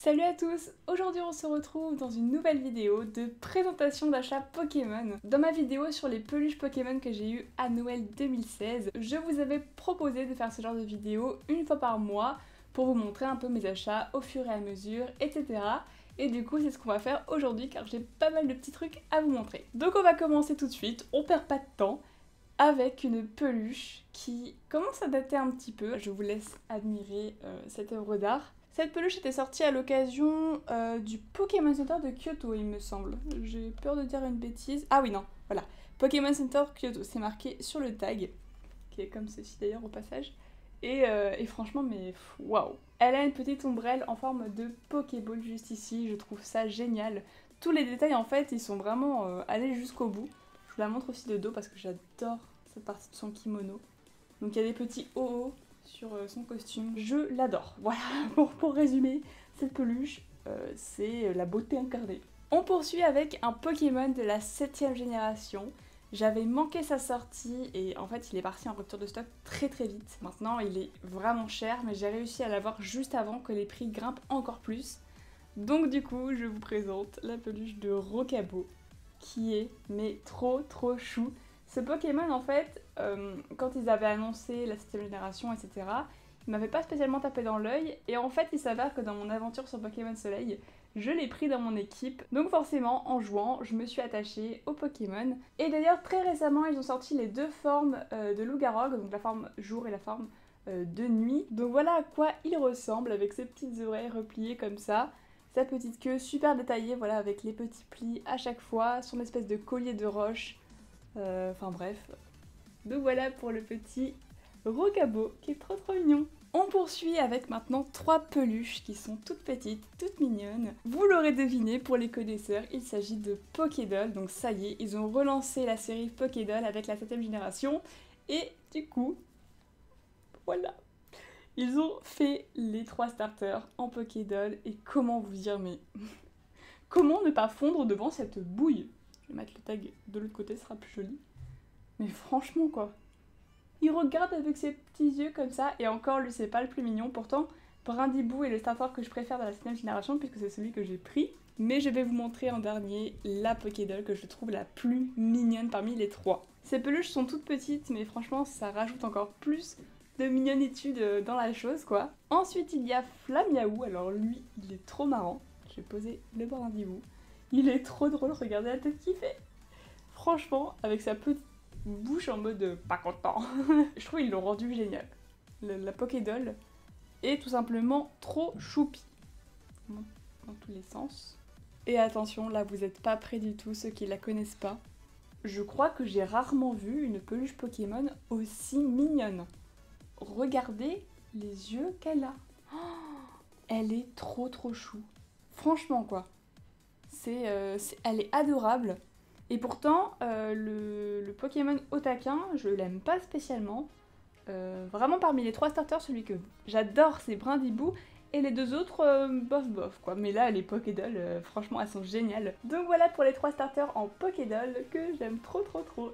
Salut à tous! Aujourd'hui on se retrouve dans une nouvelle vidéo de présentation d'achat Pokémon. Dans ma vidéo sur les peluches Pokémon que j'ai eu à Noël 2016, je vous avais proposé de faire ce genre de vidéo une fois par mois pour vous montrer un peu mes achats au fur et à mesure, etc. Et du coup c'est ce qu'on va faire aujourd'hui car j'ai pas mal de petits trucs à vous montrer. Donc on va commencer tout de suite, on perd pas de temps, avec une peluche qui commence à dater un petit peu. Je vous laisse admirer cette œuvre d'art. Cette peluche était sortie à l'occasion du Pokémon Center de Kyoto, il me semble. J'ai peur de dire une bêtise. Ah oui, non, voilà. Pokémon Center Kyoto, c'est marqué sur le tag, qui est comme ceci d'ailleurs au passage. Et franchement, mais waouh! Elle a une petite ombrelle en forme de Pokéball juste ici, je trouve ça génial. Tous les détails en fait, ils sont vraiment allés jusqu'au bout. Je vous la montre aussi de dos parce que j'adore cette partie de son kimono. Donc il y a des petits OO sur son costume. Je l'adore. Voilà, pour résumer, cette peluche, c'est la beauté incarnée. On poursuit avec un Pokémon de la 7ème génération. J'avais manqué sa sortie et en fait il est parti en rupture de stock très vite. Maintenant il est vraiment cher mais j'ai réussi à l'avoir juste avant que les prix grimpent encore plus. Donc du coup je vous présente la peluche de Rokabo qui est mais trop chou. Ce Pokémon en fait, quand ils avaient annoncé la 7ème génération, etc., il m'avait pas spécialement tapé dans l'œil, et en fait il s'avère que dans mon aventure sur Pokémon Soleil, je l'ai pris dans mon équipe, donc forcément en jouant, je me suis attachée au Pokémon. Et d'ailleurs très récemment ils ont sorti les deux formes de Lougarog, donc la forme jour et la forme de nuit. Donc voilà à quoi il ressemble avec ses petites oreilles repliées comme ça. Sa petite queue super détaillée, voilà, avec les petits plis à chaque fois, son espèce de collier de roche, enfin bref. Donc voilà pour le petit Rokabo qui est trop mignon. On poursuit avec maintenant 3 peluches qui sont toutes petites, toutes mignonnes. Vous l'aurez deviné, pour les connaisseurs, il s'agit de Pokédoll. Donc ça y est, ils ont relancé la série Pokédoll avec la 7ème génération. Et du coup, voilà. Ils ont fait les 3 starters en Pokédoll et comment vous dire, mais comment ne pas fondre devant cette bouille? Je vais mettre le tag de l'autre côté, ce sera plus joli. Mais franchement quoi. Il regarde avec ses petits yeux comme ça et encore lui c'est pas le plus mignon. Pourtant Brindibou est le starter que je préfère dans la 7ème génération puisque c'est celui que j'ai pris. Mais je vais vous montrer en dernier la Pokédoll que je trouve la plus mignonne parmi les 3. Ces peluches sont toutes petites mais franchement ça rajoute encore plus de mignonnitude dans la chose quoi. Ensuite il y a Flamiaou, alors lui il est trop marrant. Je vais poser le Brindibou. Il est trop drôle, regardez la tête qu'il fait. Franchement, avec sa petite bouche en mode pas content. Je trouve qu'ils l'ont rendu génial. La Pokédoll est tout simplement trop choupi. Dans tous les sens. Et attention, là vous êtes pas près du tout, ceux qui la connaissent pas. Je crois que j'ai rarement vu une peluche Pokémon aussi mignonne. Regardez les yeux qu'elle a. Oh, elle est trop chou. Franchement quoi. Elle est adorable. Et pourtant, le Pokémon Otaquin, je l'aime pas spécialement. Vraiment parmi les 3 starters, celui que j'adore c'est Brindibou. Et les 2 autres, bof quoi. Mais là, les Pokédoll, franchement, elles sont géniales. Donc voilà pour les 3 starters en Pokédoll que j'aime trop.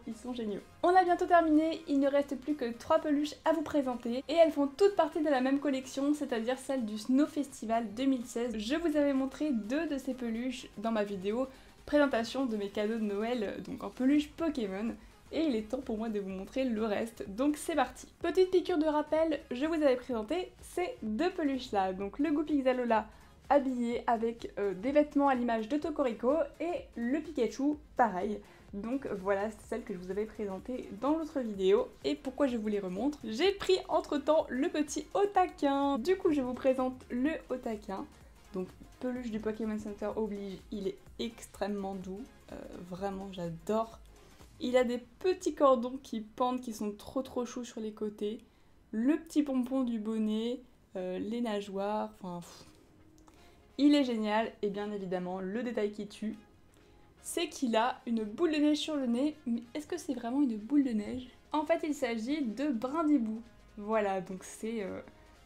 Ils sont géniaux. On a bientôt terminé, il ne reste plus que 3 peluches à vous présenter. Et elles font toutes partie de la même collection, c'est-à-dire celle du Snow Festival 2016. Je vous avais montré 2 de ces peluches dans ma vidéo présentation de mes cadeaux de Noël, donc en peluche Pokémon. Et il est temps pour moi de vous montrer le reste, donc c'est parti. Petite piqûre de rappel, je vous avais présenté ces 2 peluches là, donc le Goupix Alola habillé avec des vêtements à l'image de Tokoriko et le Pikachu pareil. Donc voilà, c'est celle que je vous avais présentée dans l'autre vidéo. Et pourquoi je vous les remontre? J'ai pris entre temps le petit Otaquin. Du coup je vous présente le Otaquin. Donc peluche du Pokémon Center oblige, il est extrêmement doux, vraiment j'adore. Il a des petits cordons qui pendent, qui sont trop choux sur les côtés. Le petit pompon du bonnet, les nageoires, enfin... Il est génial, et bien évidemment, le détail qui tue, c'est qu'il a une boule de neige sur le nez. Mais est-ce que c'est vraiment une boule de neige? En fait, il s'agit de Brindibou. Voilà, donc c'est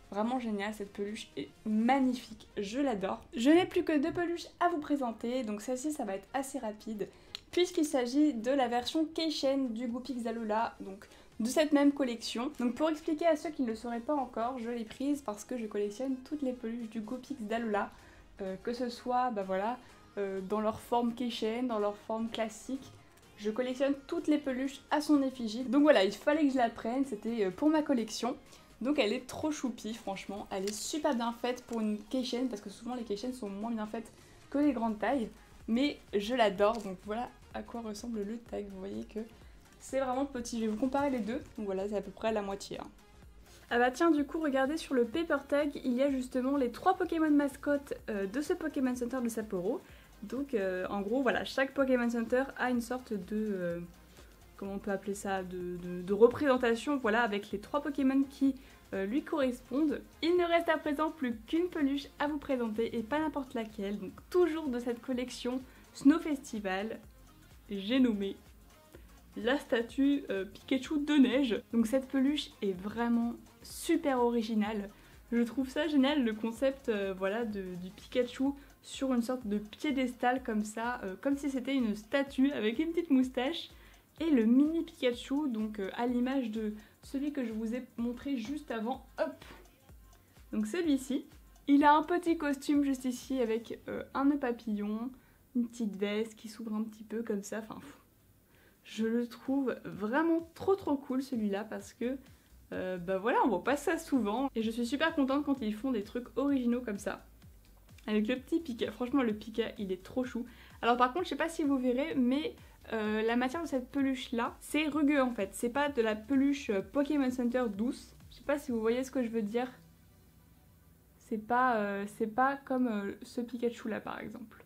vraiment génial, cette peluche est magnifique, je l'adore. Je n'ai plus que 2 peluches à vous présenter, donc celle-ci, ça va être assez rapide. Puisqu'il s'agit de la version Keishen du Goupix Alola, donc de cette même collection. Donc pour expliquer à ceux qui ne le sauraient pas encore, je l'ai prise parce que je collectionne toutes les peluches du Goupix d'Alola. que ce soit bah voilà, dans leur forme keychain, dans leur forme classique. Je collectionne toutes les peluches à son effigie. Donc voilà, il fallait que je la prenne, c'était pour ma collection. Donc elle est trop choupie, franchement. Elle est super bien faite pour une keychain, parce que souvent les keychains sont moins bien faites que les grandes tailles. Mais je l'adore, donc voilà à quoi ressemble le tag. Vous voyez que c'est vraiment petit. Je vais vous comparer les deux. Donc voilà, c'est à peu près la moitié. Hein. Ah bah tiens, du coup, regardez sur le paper tag, il y a justement les 3 Pokémon mascottes de ce Pokémon Center de Sapporo. Donc en gros, voilà, chaque Pokémon Center a une sorte de... comment on peut appeler ça, de représentation, voilà, avec les 3 Pokémon qui lui correspondent. Il ne reste à présent plus qu'une peluche à vous présenter, et pas n'importe laquelle. Donc toujours de cette collection Snow Festival, j'ai nommé la statue Pikachu de neige. Donc cette peluche est vraiment super originale. Je trouve ça génial, le concept voilà, du Pikachu sur une sorte de piédestal comme ça, comme si c'était une statue avec une petite moustache. Et le mini Pikachu, donc à l'image de celui que je vous ai montré juste avant. Hop. Donc celui-ci, il a un petit costume juste ici avec un nœud papillon, une petite veste qui s'ouvre un petit peu comme ça. Enfin, je le trouve vraiment trop cool celui-là parce que bah voilà, on voit pas ça souvent. Et je suis super contente quand ils font des trucs originaux comme ça. Avec le petit Pika, franchement le Pika il est trop chou. Alors par contre je sais pas si vous verrez mais la matière de cette peluche là c'est rugueux en fait. C'est pas de la peluche Pokémon Center douce. Je sais pas si vous voyez ce que je veux dire. C'est pas comme ce Pikachu là par exemple.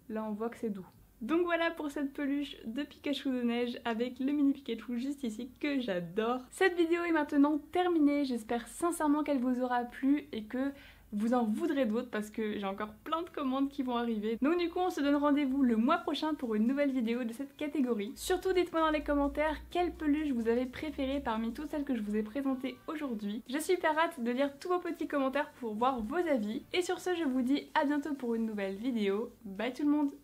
Là on voit que c'est doux. Donc voilà pour cette peluche de Pikachu de neige avec le mini Pikachu juste ici que j'adore. Cette vidéo est maintenant terminée, j'espère sincèrement qu'elle vous aura plu et que vous en voudrez d'autres parce que j'ai encore plein de commandes qui vont arriver. Donc du coup on se donne rendez-vous le mois prochain pour une nouvelle vidéo de cette catégorie. Surtout dites-moi dans les commentaires quelle peluche vous avez préférée parmi toutes celles que je vous ai présentées aujourd'hui. J'ai super hâte de lire tous vos petits commentaires pour voir vos avis. Et sur ce je vous dis à bientôt pour une nouvelle vidéo. Bye tout le monde!